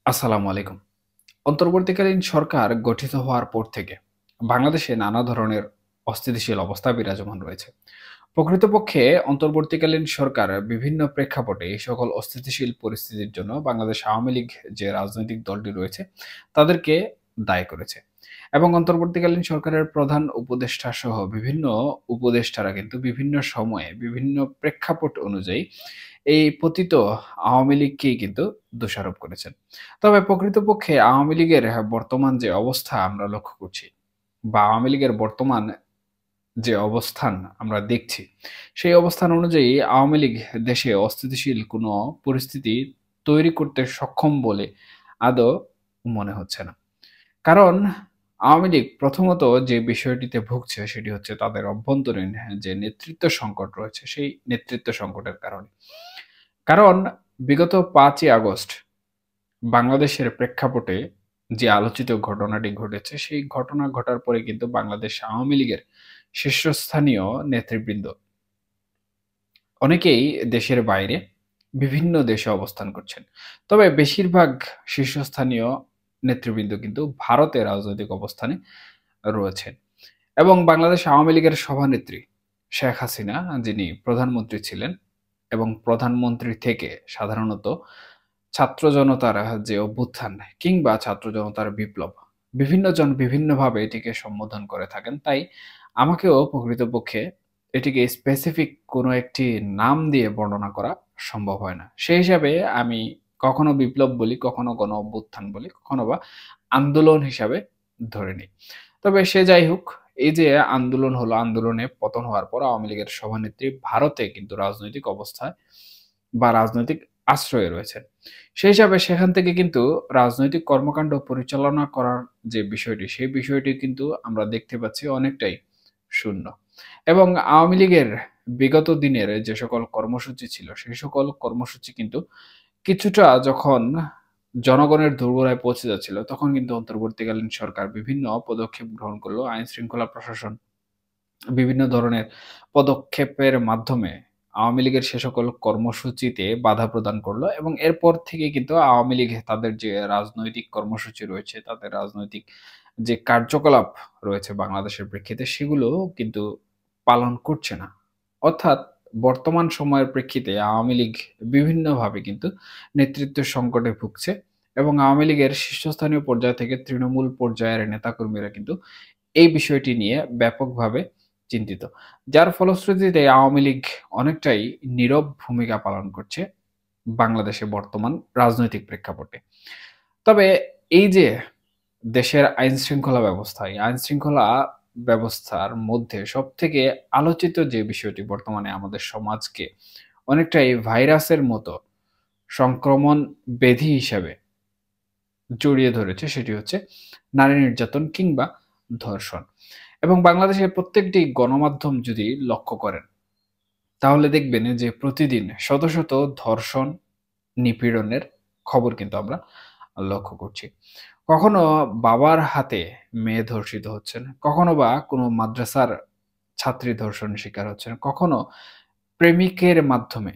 আসসালামু আলাইকুম। অন্তর্বর্তীকালীন সরকার গঠিত হওয়ার পর থেকে বাংলাদেশে নানা ধরনের অস্থিতিশীল অবস্থা বিরাজমান রয়েছে। প্রকৃতপক্ষে অন্তর্বর্তীকালীন সরকার বিভিন্ন প্রেক্ষাপটে এই সকল অস্থিতিশীল পরিস্থিতির জন্য বাংলাদেশ আওয়ামী লীগ যে রাজনৈতিক দলটি রয়েছে তাদেরকে দায়ী করেছে। এবং অন্তর্বর্তীকালীন সরকারের প্রধান উপদেষ্টা সহ বিভিন্ন উপদেষ্টারা কিন্তু বিভিন্ন সময়ে বিভিন্ন প্রেক্ষাপট অনুযায়ী এই পতিত আওয়ামী লীগকেই কিন্তু দোষারোপ করেছেন। তবে প্রকৃতপক্ষে আওয়ামী লীগের বর্তমান যে অবস্থা আমরা লক্ষ্য করছি বা আওয়ামী লীগের বর্তমান যে অবস্থান আমরা দেখছি, সেই অবস্থান অনুযায়ী আওয়ামী লীগ দেশে অস্থিতিশীল কোনো পরিস্থিতি তৈরি করতে সক্ষম বলে আদৌ মনে হচ্ছে না। কারণ আওয়ামী লীগ প্রথমত যে বিষয়টিতে ভুগছে সেটি হচ্ছে তাদের অভ্যন্তরীণ যে নেতৃত্ব সংকট রয়েছে, সেই নেতৃত্ব সংকটের কারণে। কারণ বিগত ৫ই আগস্ট বাংলাদেশের প্রেক্ষাপটে যে আলোচিত ঘটনাটি ঘটেছে, সেই ঘটনা ঘটার পরে কিন্তু বাংলাদেশ আওয়ামী লীগের শীর্ষস্থানীয় নেতৃবৃন্দ অনেকেই দেশের বাইরে বিভিন্ন দেশে অবস্থান করছেন। তবে বেশিরভাগ শীর্ষস্থানীয় নেতৃবৃন্দ কিন্তু ভারতে রাজনৈতিক অবস্থানে রয়েছেন। এবং বাংলাদেশ আওয়ামী লীগের সভানেত্রী শেখ হাসিনা, যিনি প্রধানমন্ত্রী ছিলেন এবং প্রধানমন্ত্রী থেকে সাধারণত ছাত্র জনতার যে অভ্যুত্থান কিংবা ছাত্র জনতার বিপ্লব, বিভিন্ন জন বিভিন্নভাবে এটিকে সম্বোধন করে থাকেন। তাই আমাকেও প্রকৃতপক্ষে এটিকে স্পেসিফিক কোনো একটি নাম দিয়ে বর্ণনা করা সম্ভব হয় না। সেই হিসাবে আমি কখনো বিপ্লব বলি, কখনো গণ অভ্যুত্থান বলি, কখনো বা আন্দোলন হিসাবে ধরে নিই। তবে সে যাই হোক, এই যে আন্দোলন হলো, আন্দোলনে পতন হওয়ার পর আওয়ামী লীগের সভানেত্রী ভারতে কিন্তু রাজনৈতিক অবস্থায় বা রাজনৈতিক আশ্রয়ে রয়েছেন। সেই হিসাবে সেখান থেকে কিন্তু রাজনৈতিক কর্মকাণ্ড পরিচালনা করার যে বিষয়টি, সেই বিষয়টি কিন্তু আমরা দেখতে পাচ্ছি অনেকটাই শূন্য। এবং আওয়ামী লীগের বিগত দিনের যে সকল কর্মসূচি ছিল, সেই সকল কর্মসূচি কিন্তু কিছুটা যখন জনগণের দোরগোড়ায় পৌঁছে যাচ্ছিল, তখন কিন্তু অন্তর্বর্তীকালীন সরকার বিভিন্ন পদক্ষেপ গ্রহণ করলো। আইন-শৃঙ্খলা প্রশাসন বিভিন্ন ধরনের পদক্ষেপের মাধ্যমে আওয়ামী লীগের সে সকল কর্মসূচিতে বাধা প্রদান করলো এবং এরপর থেকে কিন্তু আওয়ামী লীগ তাদের যে রাজনৈতিক কর্মসূচি রয়েছে, তাদের রাজনৈতিক যে কার্যকলাপ রয়েছে বাংলাদেশের প্রেক্ষিতে, সেগুলো কিন্তু পালন করছে না। অর্থাৎ বর্তমান সময়ের প্রেক্ষিতে আওয়ামী লীগ বিভিন্নভাবে কিন্তু নেতৃত্ব সংকটে ভুগছে এবং আওয়ামী লীগের শীর্ষস্থানীয় পর্যায় থেকে তৃণমূল পর্যায়ের নেতাকর্মীরা কিন্তু এই বিষয়টি নিয়ে ব্যাপকভাবে চিন্তিত। যার ফলশ্রুতিতে আওয়ামী লীগ অনেকটাই নীরব ভূমিকা পালন করছে বাংলাদেশে বর্তমান রাজনৈতিক প্রেক্ষাপটে। তবে এই যে দেশের আইনশৃঙ্খলা ব্যবস্থা, এই আইনশৃঙ্খলা ব্যবস্থার মধ্যে সবথেকে আলোচিত যে বিষয়টি বর্তমানে আমাদের সমাজকে অনেকটাই ভাইরাসের মতো সংক্রমণ ব্যাধি হিসাবে জড়িয়ে ধরেছে, সেটি হচ্ছে নারী নির্যাতন কিংবা ধর্ষণ। এবং বাংলাদেশের প্রত্যেকটি গণমাধ্যম যদি লক্ষ্য করেন, তাহলে দেখবেন যে প্রতিদিন শত, শত ধর্ষণ, নিপীড়নের খবর কিন্তু আমরা লক্ষ্য করছি। কখনো বাবার হাতে মেয়ে ধর্ষিত হচ্ছেন, কখনো বা কোনো মাদ্রাসার ছাত্রী ধর্ষণের শিকার হচ্ছেন, কখনো প্রেমিকের মাধ্যমে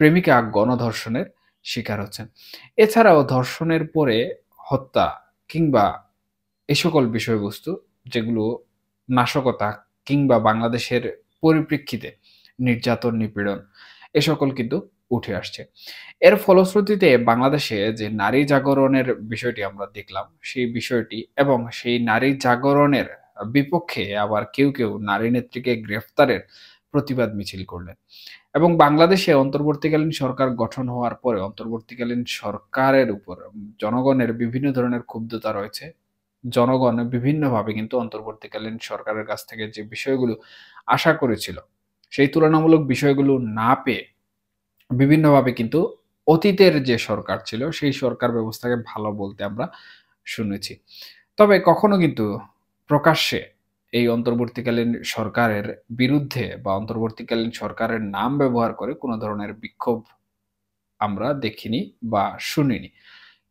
প্রেমিকা গণধর্ষণের শিকার হচ্ছেন। এছাড়াও ধর্ষণের পরে হত্যা কিংবা এই সকল বিষয়বস্তু যেগুলো নাশকতা কিংবা বাংলাদেশের পরিপ্রেক্ষিতে নির্যাতন, নিপীড়ন এ সকল কিন্তু উঠে আসছে। এর ফলশ্রুতিতে বাংলাদেশে যে নারী জাগরণের বিষয়টি আমরা দেখলাম, সেই বিষয়টি এবং সেই নারী জাগরণের বিপক্ষে আবার কেউ নারী নেত্রীকে গ্রেফতারের প্রতিবাদ মিছিল করলেন। এবং বাংলাদেশে অন্তর্বর্তীকালীন সরকার গঠন হওয়ার পরে অন্তর্বর্তীকালীন সরকারের উপর জনগণের বিভিন্ন ধরনের ক্ষুব্ধতা রয়েছে। জনগণ বিভিন্নভাবে কিন্তু অন্তর্বর্তীকালীন সরকারের কাছ থেকে যে বিষয়গুলো আশা করেছিল, সেই তুলনামূলক বিষয়গুলো না পেয়ে বিভিন্নভাবে কিন্তু অতীতের যে সরকার ছিল, সেই সরকার ব্যবস্থাকে ভালো বলতে আমরা শুনেছি। তবে কখনো কিন্তু প্রকাশ্যে এই অন্তর্বর্তীকালীন সরকারের বিরুদ্ধে বা অন্তর্বর্তীকালীন সরকারের নাম ব্যবহার করে কোনো ধরনের বিক্ষোভ আমরা দেখিনি বা শুনিনি।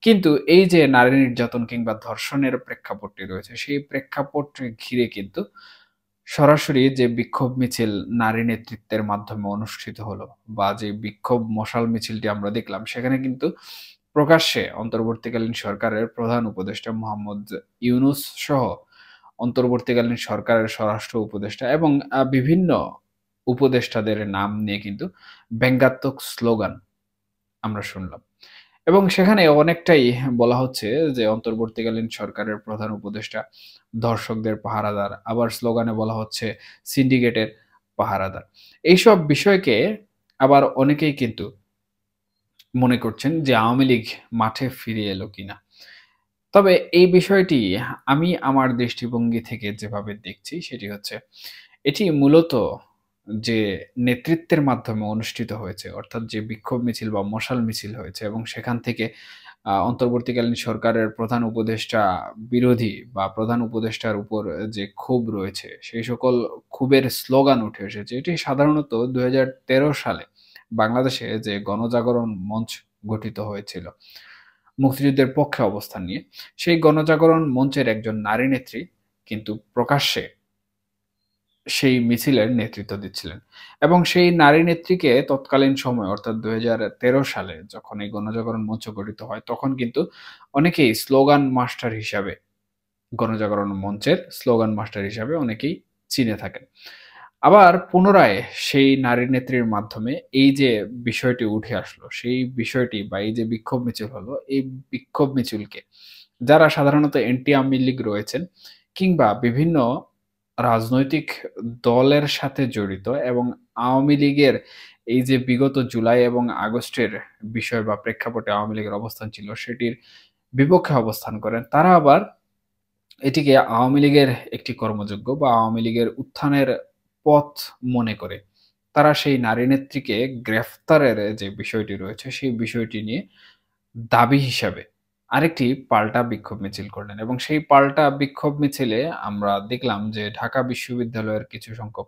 কিন্তু এই যে নারী নির্যাতন কিংবা ধর্ষণের প্রেক্ষাপটটি রয়েছে, সেই প্রেক্ষাপট ঘিরে কিন্তু সরাসরি যে বিক্ষোভ মিছিল নারী নেতৃত্বের মাধ্যমে অনুষ্ঠিত হলো বা যে বিক্ষোভ মশাল মিছিলটি আমরা দেখলাম, সেখানে কিন্তু প্রকাশ্যে অন্তর্বর্তীকালীন সরকারের প্রধান উপদেষ্টা মোহাম্মদ ইউনূস সহ অন্তর্বর্তীকালীন সরকারের স্বরাষ্ট্র উপদেষ্টা এবং বিভিন্ন উপদেষ্টাদের নাম নিয়ে কিন্তু ব্যঙ্গাত্মক স্লোগান আমরা শুনলাম। এবং সেখানে অনেকটাই বলা হচ্ছে যে অন্তর্বর্তীকালীন সরকারের প্রধান উপদেষ্টা ধর্ষকদের পাহারাদার, আবার স্লোগানে বলা হচ্ছে সিন্ডিকেটের পাহারাদার। এইসব বিষয়কে আবার অনেকেই কিন্তু মনে করছেন যে আওয়ামী লীগ মাঠে ফিরে এলো কিনা। তবে এই বিষয়টি আমি আমার দৃষ্টিভঙ্গি থেকে যেভাবে দেখছি সেটি হচ্ছে, এটি মূলত যে নেতৃত্বের মাধ্যমে অনুষ্ঠিত হয়েছে, অর্থাৎ যে বিক্ষোভ মিছিল বা মশাল মিছিল হয়েছে এবং সেখান থেকে অন্তর্বর্তীকালীন সরকারের প্রধান উপদেষ্টা বিরোধী বা প্রধান উপদেষ্টার উপর যে ক্ষোভ রয়েছে, সেই সকল ক্ষোভের স্লোগান উঠে এসেছে। এটি সাধারণত ২০১৩ সালে বাংলাদেশে যে গণজাগরণ মঞ্চ গঠিত হয়েছিল মুক্তিযুদ্ধের পক্ষে অবস্থান নিয়ে, সেই গণজাগরণ মঞ্চের একজন নারী নেত্রী কিন্তু প্রকাশ্যে সেই মিছিলের নেতৃত্ব দিচ্ছিলেন। এবং সেই নারী নেত্রীকে তৎকালীন সময়ে অর্থাৎ ২০১৩ সালে যখন এই গণজাগরণ মঞ্চ গঠিত হয়, তখন কিন্তু অনেকেই স্লোগান মাস্টার হিসাবে, গণজাগরণ মঞ্চের স্লোগান মাস্টার হিসাবে অনেকেই চিনে থাকেন। আবার পুনরায় সেই নারী নেত্রীর মাধ্যমে এই যে বিষয়টি উঠে আসলো, সেই বিষয়টি বা এই যে বিক্ষোভ মিছিল হলো, এই বিক্ষোভ মিছিলকে যারা সাধারণত এন্টি আওয়ামী লীগ রয়েছেন কিংবা বিভিন্ন রাজনৈতিক দলের সাথে জড়িত এবং আওয়ামী লীগের এই যে বিগত জুলাই এবং আগস্টের বিষয় বা প্রেক্ষাপটে আওয়ামী লীগের অবস্থান ছিল সেটির বিপক্ষে অবস্থান করেন, তারা আবার এটিকে আওয়ামী লীগের একটি কর্মযজ্ঞ বা আওয়ামী লীগের উত্থানের পথ মনে করে তারা সেই নারী নেত্রীকে গ্রেফতারের যে বিষয়টি রয়েছে সেই বিষয়টি নিয়ে দাবি হিসাবে আরেকটি পাল্টা বিক্ষোভ মিছিল করলেন। এবং সেই পাল্টা বিক্ষোভ মিছিলে আমরা দেখলাম যে ঢাকা বিশ্ববিদ্যালয়ের কিছু সংখ্যক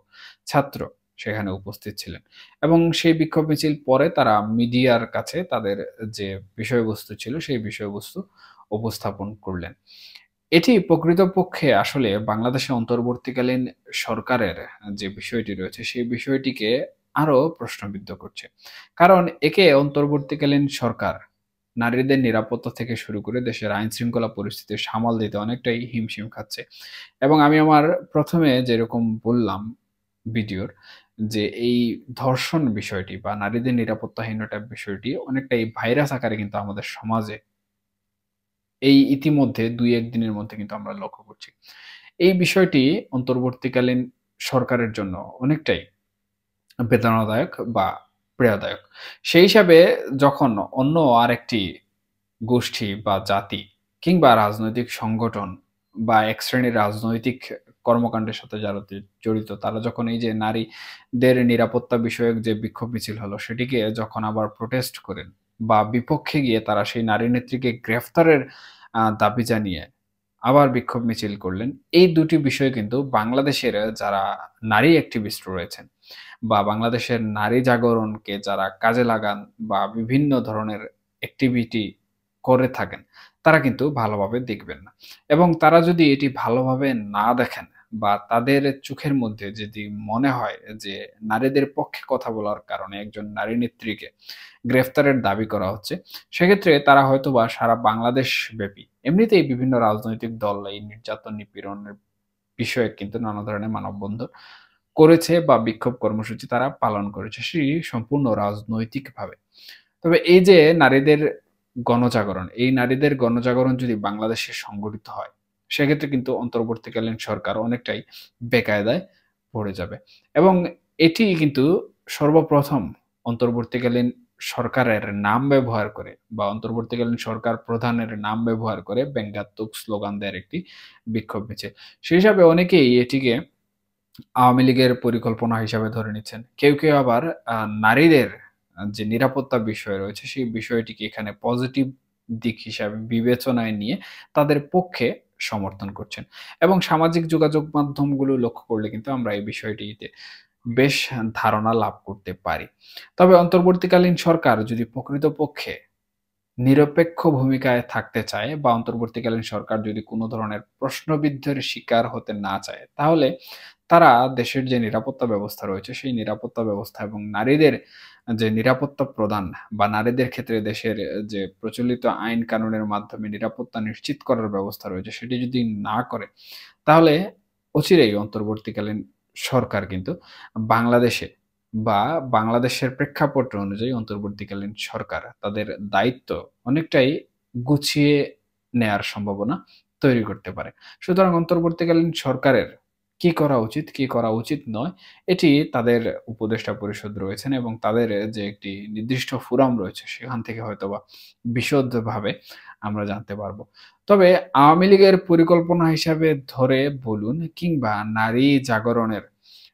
ছাত্র সেখানে উপস্থিত ছিলেন এবং সেই বিক্ষোভ মিছিল পরে তারা মিডিয়ার কাছে তাদের যে বিষয়বস্তু ছিল সেই বিষয়বস্তু উপস্থাপন করলেন। এটি প্রকৃতপক্ষে আসলে বাংলাদেশে অন্তর্বর্তীকালীন সরকারের যে বিষয়টি রয়েছে সেই বিষয়টিকে আরো প্রশ্নবিদ্ধ করছে। কারণ একে অন্তর্বর্তীকালীন সরকার নারীদের নিরাপত্তা থেকে শুরু করে দেশের আইন শৃঙ্খলা পরিস্থিতি সামাল দিতে অনেকটাই হিমশিম খাচ্ছে। এবং আমি আমার প্রথমে যেরকম বললাম ভিডিওর, যে এই ধর্ষণ বিষয়টি বা নারীদের নিরাপত্তাহীনতার বিষয়টি অনেকটাই ভাইরাস আকারে কিন্তু আমাদের সমাজে এই ইতিমধ্যে ২-১ দিনের মধ্যে কিন্তু আমরা লক্ষ্য করছি। এই বিষয়টি অন্তর্বর্তীকালীন সরকারের জন্য অনেকটাই বেদনাদায়ক বা পীড়াদায়ক। সেই হিসাবে যখন অন্য আরেকটি গোষ্ঠী বা জাতি কিংবা রাজনৈতিক সংগঠন বা এক শ্রেণীর রাজনৈতিক কর্মকাণ্ডের সাথে যারা জড়িত তারা যখন এই যে নারীদের নিরাপত্তা বিষয়ক যে বিক্ষোভ মিছিল হলো সেটিকে যখন আবার প্রোটেস্ট করেন বা বিপক্ষে গিয়ে তারা সেই নারী নেত্রীকে গ্রেফতারের দাবি জানিয়ে আবার বিক্ষোভ মিছিল করলেন। এই দুটি বিষয় কিন্তু বাংলাদেশের যারা নারী অ্যাক্টিভিস্ট রয়েছেন বা বাংলাদেশের নারী জাগরণকে যারা কাজে লাগান বা বিভিন্ন ধরনের অ্যাক্টিভিটি করে থাকেন, তারা কিন্তু ভালোভাবে দেখবেন না। এবং তারা যদি এটি ভালোভাবে না দেখেন বা তাদের চোখের মধ্যে যদি মনে হয় যে নারীদের পক্ষে কথা বলার কারণে একজন নারী নেত্রীকে গ্রেফতারের দাবি করা হচ্ছে, সেক্ষেত্রে তারা হয়তোবা সারা বাংলাদেশ ব্যাপী এমনিতেই বিভিন্ন রাজনৈতিক দল এই নির্যাতন নিপীড়নের বিষয়ে কিন্তু নানা ধরনের মানববন্ধন করেছে বা বিক্ষোভ কর্মসূচি তারা পালন করেছে, সেটি সম্পূর্ণ রাজনৈতিকভাবে। তবে এই যে নারীদের গণজাগরণ, এই নারীদের গণজাগরণ যদি বাংলাদেশে সংগঠিত হয়, সেক্ষেত্রে কিন্তু অন্তর্বর্তীকালীন সরকার অনেকটাই বেকায়দায় পড়ে যাবে। এবং এটি কিন্তু সর্বপ্রথম অন্তর্বর্তীকালীন সরকারের নাম ব্যবহার করে বা অন্তর্বর্তীকালীন সরকার প্রধানের নাম ব্যবহার করে ব্যঙ্গাত্মক স্লোগান দেওয়ার একটি বিক্ষোভ মিছিল। সেই হিসাবে অনেকেই এটিকে আওয়ামী লীগের পরিকল্পনা হিসাবে ধরে নিচ্ছেন। কেউ আবার নারীদের যে নিরাপত্তা বিষয় রয়েছে সেই বিষয়টিকে এখানে পজিটিভ দিক হিসাবে বিবেচনায় নিয়ে তাদের পক্ষে সমর্থন করছেন। এবং সামাজিক যোগাযোগ মাধ্যমগুলো লক্ষ্য করলে কিন্তু আমরা এই বিষয়টিতে বেশ ধারণা লাভ করতে পারি। তবে অন্তর্বর্তীকালীন সরকার যদি প্রকৃতপক্ষে নিরপেক্ষ ভূমিকায় থাকতে চায় বা অন্তর্বর্তীকালীন সরকার যদি কোনো ধরনের প্রশ্নবিদ্ধের শিকার হতে না চায়, তাহলে তারা দেশের যে নিরাপত্তা ব্যবস্থা রয়েছে সেই নিরাপত্তা ব্যবস্থা এবং নারীদের যে নিরাপত্তা প্রদান বা নারীদের ক্ষেত্রে দেশের যে প্রচলিত আইন কানুনের মাধ্যমে নিরাপত্তা নিশ্চিত করার ব্যবস্থা রয়েছে সেটি যদি না করে, তাহলে অচিরেই অন্তর্বর্তীকালীন সরকার কিন্তু বাংলাদেশে বা বাংলাদেশের প্রেক্ষাপট অনুযায়ী অন্তর্বর্তীকালীন সরকার তাদের দায়িত্ব অনেকটাই গুছিয়ে নেয়ার সম্ভাবনা তৈরি করতে পারে। সুতরাং অন্তর্বর্তীকালীন সরকারের কি করা উচিত, কি করা উচিত নয়, এটি তাদের উপদেষ্টা পরিষদ রয়েছেন এবং তাদের যে একটি নির্দিষ্ট ফোরাম রয়েছে সেখান থেকে হয়তোবা বিশদভাবে আমরা জানতে পারব। তবে আওয়ামী লীগের পরিকল্পনা হিসাবে ধরে বলুন কিংবা নারী জাগরণের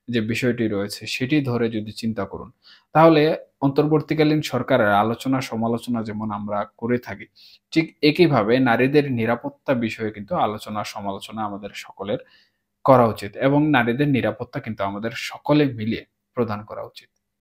যে বিষয়টি রয়েছে সেটি ধরে যদি চিন্তা করুন, তাহলে অন্তর্বর্তীকালীন সরকারের আলোচনা সমালোচনা যেমন আমরা করে থাকি, ঠিক একইভাবে নারীদের নিরাপত্তা বিষয়ে কিন্তু আলোচনা সমালোচনা আমাদের সকলের করা উচিত এবং নারীদের নিরাপত্তা কিন্তু আমাদের সকলে মিলে প্রদান করা উচিত।